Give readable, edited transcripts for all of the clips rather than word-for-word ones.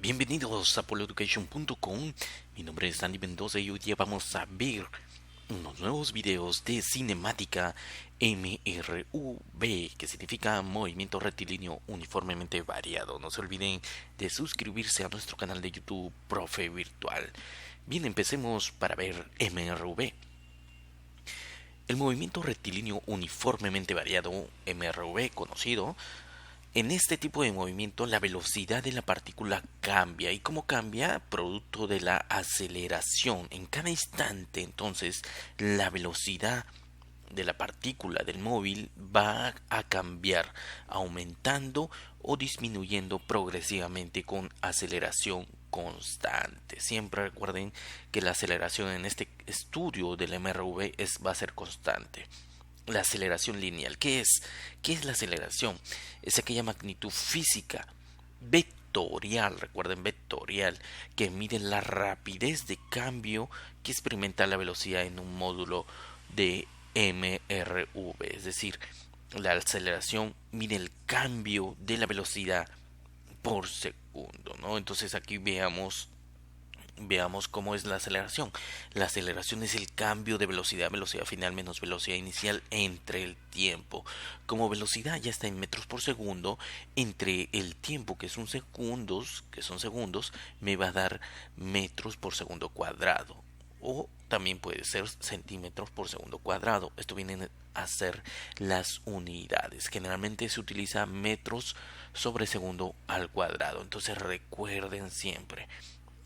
Bienvenidos a poloeducation.com. Mi nombre es Andy Mendoza y hoy día vamos a ver unos nuevos videos de cinemática MRV, que significa Movimiento Rectilíneo Uniformemente Variado. No se olviden de suscribirse a nuestro canal de YouTube Profe Virtual. Bien, empecemos para ver MRV. El movimiento rectilíneo uniformemente variado, MRV conocido, en este tipo de movimiento la velocidad de la partícula cambia. ¿Y cómo cambia? Producto de la aceleración. En cada instante, entonces, la velocidad de la partícula del móvil va a cambiar, aumentando o disminuyendo progresivamente con aceleración constante. Siempre recuerden que la aceleración en este estudio del MRV va a ser constante. La aceleración lineal. ¿Qué es? ¿Qué es la aceleración? Es aquella magnitud física vectorial, recuerden vectorial, que mide la rapidez de cambio que experimenta la velocidad en un módulo de MRV. Es decir, la aceleración mide el cambio de la velocidad por segundo, ¿no? Entonces aquí veamos cómo es la aceleración. La aceleración es el cambio de velocidad, velocidad final menos velocidad inicial entre el tiempo. Como velocidad ya está en metros por segundo, entre el tiempo que son segundos, me va a dar metros por segundo cuadrado. O también puede ser centímetros por segundo cuadrado. Esto viene a ser las unidades. Generalmente se utiliza metros sobre segundo al cuadrado. Entonces recuerden siempre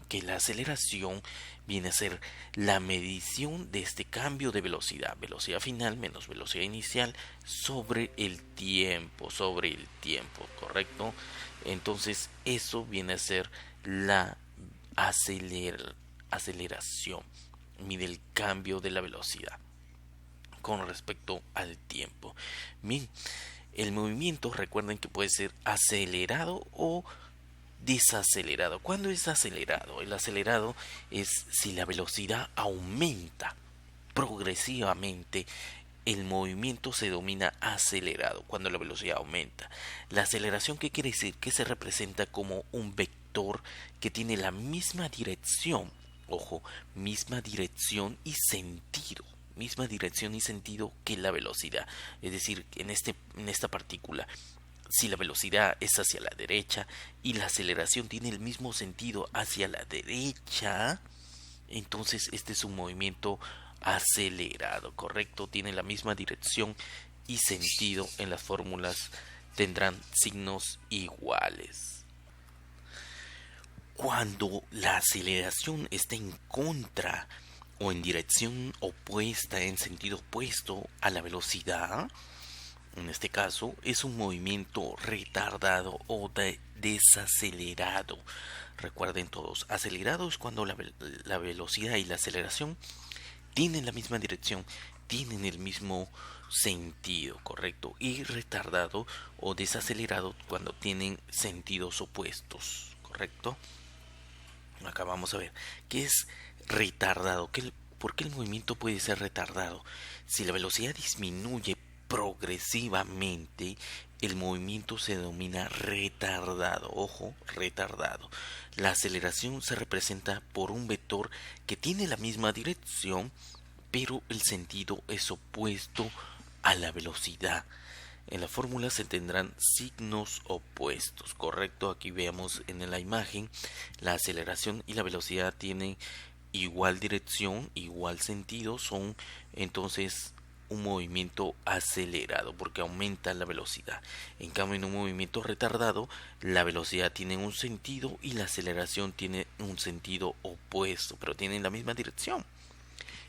que la aceleración viene a ser la medición de este cambio de velocidad, velocidad final menos velocidad inicial sobre el tiempo, ¿correcto? Entonces eso viene a ser la aceleración, mide el cambio de la velocidad con respecto al tiempo. Bien, el movimiento recuerden que puede ser acelerado o desacelerado. ¿Cuándo es acelerado? El acelerado es si la velocidad aumenta progresivamente. El movimiento se denomina acelerado cuando la velocidad aumenta. La aceleración, ¿qué quiere decir? Que se representa como un vector que tiene la misma dirección. Ojo, misma dirección y sentido. Misma dirección y sentido que la velocidad. Es decir, en esta partícula, si la velocidad es hacia la derecha y la aceleración tiene el mismo sentido hacia la derecha, entonces este es un movimiento acelerado, ¿correcto? Tiene la misma dirección y sentido. En las fórmulas tendrán signos iguales. Cuando la aceleración está en contra o en dirección opuesta, en sentido opuesto a la velocidad, en este caso es un movimiento retardado o desacelerado. Recuerden todos, acelerado es cuando la velocidad y la aceleración tienen la misma dirección, tienen el mismo sentido, correcto. Y retardado o desacelerado cuando tienen sentidos opuestos, correcto. Acá vamos a ver qué es retardado. ¿Por qué el movimiento puede ser retardado? Si la velocidad disminuye progresivamente, el movimiento se denomina retardado. Ojo, retardado. La aceleración se representa por un vector que tiene la misma dirección, pero el sentido es opuesto a la velocidad. En la fórmula se tendrán signos opuestos, correcto. Aquí veamos en la imagen, la aceleración y la velocidad tienen igual dirección, igual sentido, son entonces un movimiento acelerado porque aumenta la velocidad. En cambio, en un movimiento retardado, la velocidad tiene un sentido y la aceleración tiene un sentido opuesto, pero tienen la misma dirección.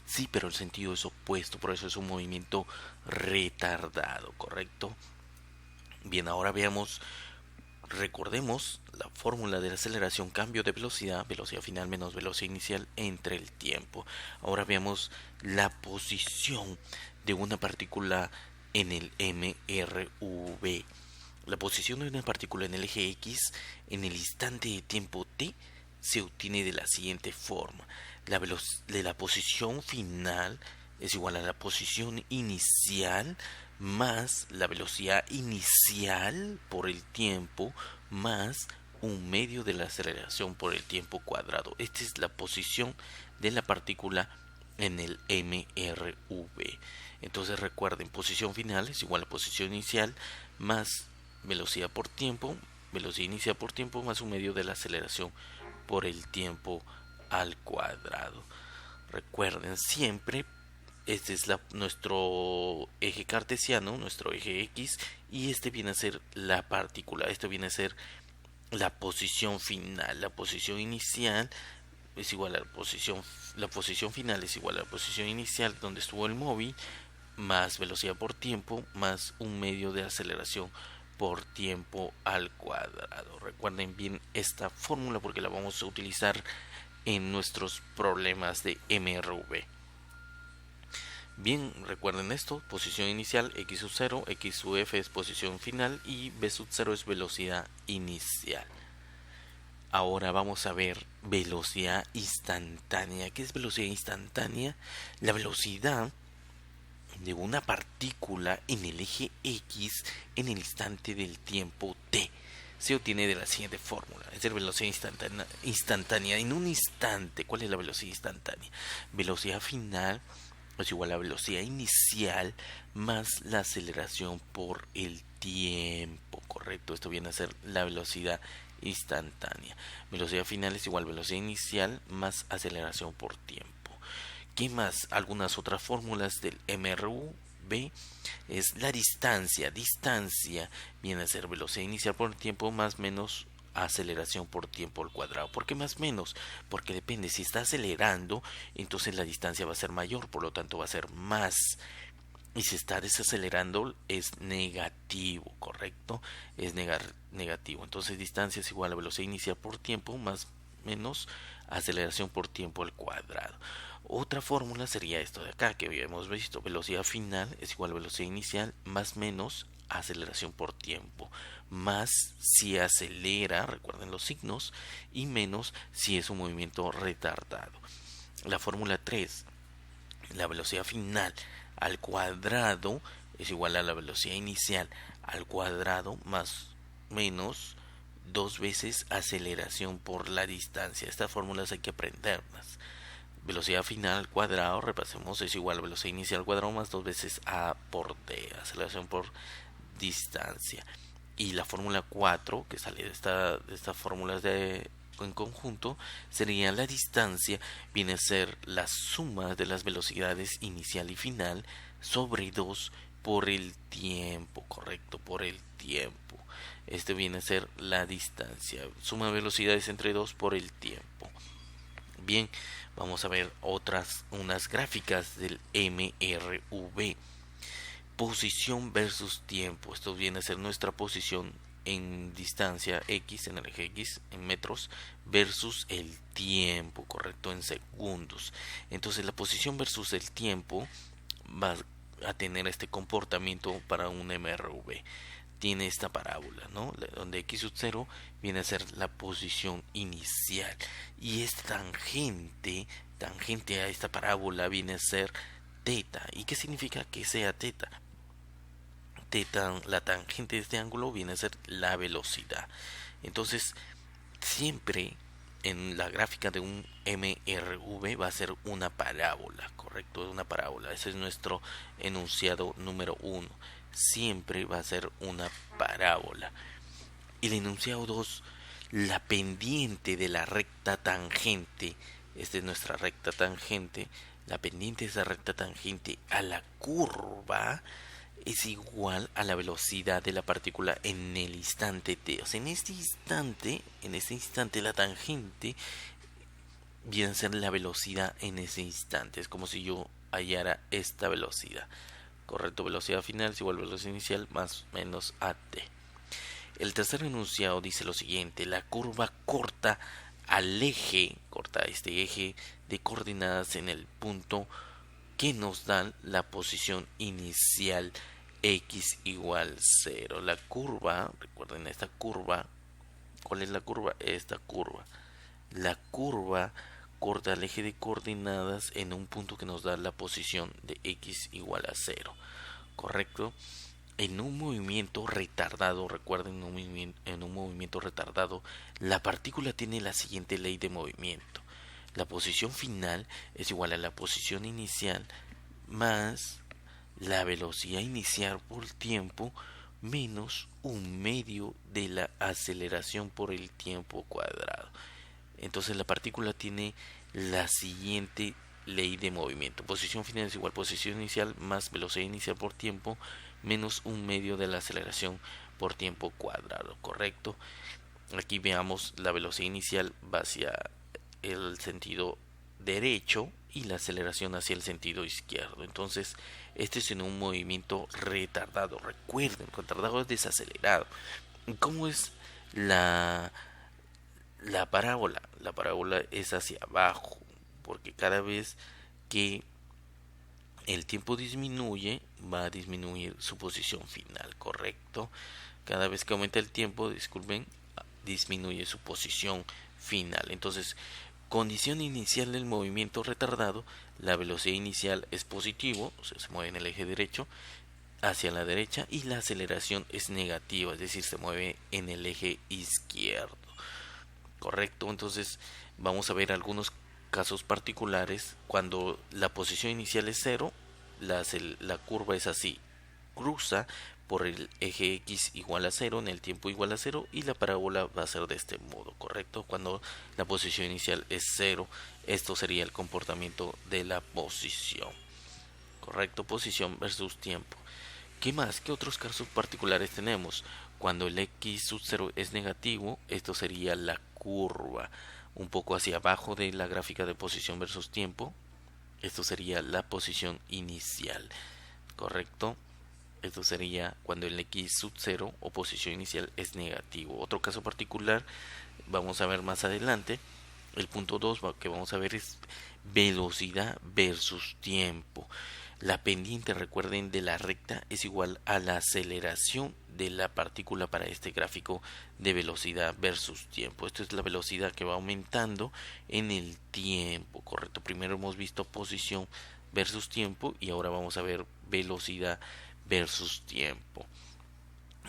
Sí, pero el sentido es opuesto, por eso es un movimiento retardado, ¿correcto? Bien, ahora recordemos la fórmula de la aceleración, cambio de velocidad, velocidad final menos velocidad inicial entre el tiempo. Ahora veamos la posición de una partícula en el MRV. La posición de una partícula en el eje X en el instante de tiempo t se obtiene de la siguiente forma. La posición final es igual a la posición inicial más la velocidad inicial por el tiempo más un medio de la aceleración por el tiempo cuadrado. Esta es la posición de la partícula en el MRV. Entonces recuerden, posición final es igual a posición inicial más velocidad por tiempo, velocidad inicial por tiempo más un medio de la aceleración por el tiempo al cuadrado. Recuerden siempre, este es nuestro eje cartesiano, nuestro eje X, y este viene a ser la partícula, esto viene a ser la posición final. La posición inicial es igual a la posición final es igual a la posición inicial donde estuvo el móvil, más velocidad por tiempo, más un medio de aceleración por tiempo al cuadrado. Recuerden bien esta fórmula porque la vamos a utilizar en nuestros problemas de MRV. Bien, recuerden esto, posición inicial x sub 0, x sub f es posición final y v sub 0 es velocidad inicial. Ahora vamos a ver velocidad instantánea. ¿Qué es velocidad instantánea? La velocidad de una partícula en el eje X en el instante del tiempo t se obtiene de la siguiente fórmula. Es decir, velocidad instantánea en un instante. ¿Cuál es la velocidad instantánea? Velocidad final es igual a velocidad inicial más la aceleración por el tiempo, correcto. Esto viene a ser la velocidad instantánea. Velocidad final es igual a velocidad inicial más aceleración por tiempo. ¿Qué más? Algunas otras fórmulas del MRV es la distancia. Distancia viene a ser velocidad inicial por tiempo más menos aceleración por tiempo al cuadrado. ¿Por qué más menos? Porque depende, si está acelerando, entonces la distancia va a ser mayor, por lo tanto va a ser más. Y si está desacelerando es negativo, ¿correcto? Es negativo. Entonces distancia es igual a velocidad inicial por tiempo más menos aceleración por tiempo al cuadrado. Otra fórmula sería esto de acá que habíamos visto. Velocidad final es igual a velocidad inicial más menos aceleración por tiempo. Más si acelera, recuerden los signos, y menos si es un movimiento retardado. La fórmula 3, la velocidad final al cuadrado es igual a la velocidad inicial al cuadrado más menos 2 veces aceleración por la distancia. Estas fórmulas hay que aprenderlas. Velocidad final al cuadrado, repasemos, es igual a velocidad inicial al cuadrado más 2 veces a por d, aceleración por distancia. Y la fórmula 4, que sale de estas fórmulas en conjunto, sería la distancia, viene a ser la suma de las velocidades inicial y final sobre 2 por el tiempo, correcto, por el tiempo. Este viene a ser la distancia, suma de velocidades entre 2 por el tiempo. Bien, vamos a ver unas gráficas del MRV. Posición versus tiempo. Esto viene a ser nuestra posición en distancia X, en el eje X, en metros, versus el tiempo, correcto, en segundos. Entonces la posición versus el tiempo va a tener este comportamiento para un MRV. Tiene esta parábola, ¿no? Donde x sub 0 viene a ser la posición inicial y esta tangente a esta parábola viene a ser teta. ¿Y qué significa que sea teta? Teta, la tangente de este ángulo viene a ser la velocidad. Entonces, siempre en la gráfica de un MRV va a ser una parábola, correcto, una parábola. Ese es nuestro enunciado número 1. Siempre va a ser una parábola. Y el enunciado 2, la pendiente de la recta tangente, esta es nuestra recta tangente, la pendiente de esa recta tangente a la curva es igual a la velocidad de la partícula en el instante t. O sea, en este instante la tangente viene a ser la velocidad en ese instante. Es como si yo hallara esta velocidad. Correcto, velocidad final es igual a velocidad inicial más menos at. El tercer enunciado dice lo siguiente: la curva corta este eje de coordenadas en el punto que nos dan la posición inicial x igual 0. La curva, recuerden esta curva, ¿cuál es la curva? Esta curva. La curva corta el eje de coordenadas en un punto que nos da la posición de x igual a 0. ¿Correcto? En un movimiento retardado, recuerden, en un movimiento retardado, la partícula tiene la siguiente ley de movimiento. La posición final es igual a la posición inicial más la velocidad inicial por tiempo menos un medio de la aceleración por el tiempo cuadrado. Entonces la partícula tiene la siguiente ley de movimiento. Posición final es igual a posición inicial más velocidad inicial por tiempo menos un medio de la aceleración por tiempo cuadrado, ¿correcto? Aquí veamos la velocidad inicial va hacia el sentido derecho y la aceleración hacia el sentido izquierdo. Entonces, este es en un movimiento retardado. Recuerden, retardado es desacelerado. ¿Cómo es la, la parábola? La parábola es hacia abajo, porque cada vez que el tiempo disminuye, va a disminuir su posición final, ¿correcto? Cada vez que aumenta el tiempo, disculpen, disminuye su posición final. Entonces, condición inicial del movimiento retardado, la velocidad inicial es positivo, o sea, se mueve en el eje derecho hacia la derecha y la aceleración es negativa, es decir, se mueve en el eje izquierdo. Correcto, entonces vamos a ver algunos casos particulares. Cuando la posición inicial es cero, la curva es así, cruza por el eje X igual a cero en el tiempo igual a cero y la parábola va a ser de este modo, correcto. Cuando la posición inicial es cero, esto sería el comportamiento de la posición, correcto. Posición versus tiempo. ¿Qué más? ¿Qué otros casos particulares tenemos? Cuando el X sub 0 es negativo, esto sería la curva un poco hacia abajo de la gráfica de posición versus tiempo. Esto sería la posición inicial, ¿correcto? Esto sería cuando el X sub 0 o posición inicial es negativo. Otro caso particular, vamos a ver más adelante. El punto 2 que vamos a ver es velocidad versus tiempo. La pendiente, recuerden, de la recta es igual a la aceleración de la partícula para este gráfico de velocidad versus tiempo. Esto es la velocidad que va aumentando en el tiempo, correcto. Primero hemos visto posición versus tiempo y ahora vamos a ver velocidad versus tiempo.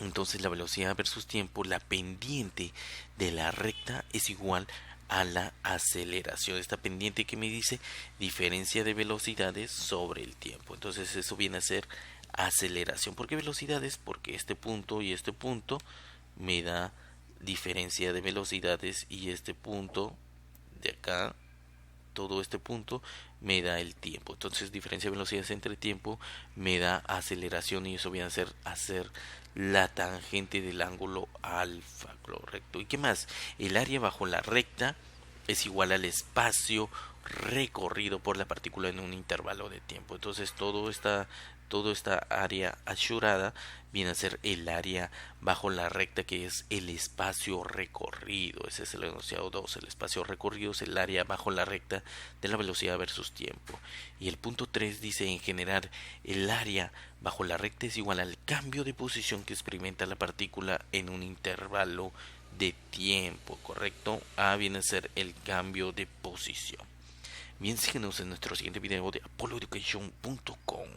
Entonces la velocidad versus tiempo, la pendiente de la recta es igual a la aceleración. Esta pendiente que me dice diferencia de velocidades sobre el tiempo. Entonces eso viene a ser aceleración. ¿Por qué velocidades? Porque este punto y este punto me da diferencia de velocidades y este punto de acá, todo este punto me da el tiempo. Entonces diferencia de velocidades entre tiempo me da aceleración y eso viene a ser hacer la tangente del ángulo alfa, correcto. ¿Y qué más? El área bajo la recta es igual al espacio recorrido por la partícula en un intervalo de tiempo. Entonces toda esta área asurada viene a ser el área bajo la recta, que es el espacio recorrido. Ese es el enunciado 2. El espacio recorrido es el área bajo la recta de la velocidad versus tiempo. Y el punto 3 dice: en general, el área bajo la recta es igual al cambio de posición que experimenta la partícula en un intervalo de tiempo, correcto. A viene a ser el cambio de posición. Bien, síguenos en nuestro siguiente video de apolloeducation.com.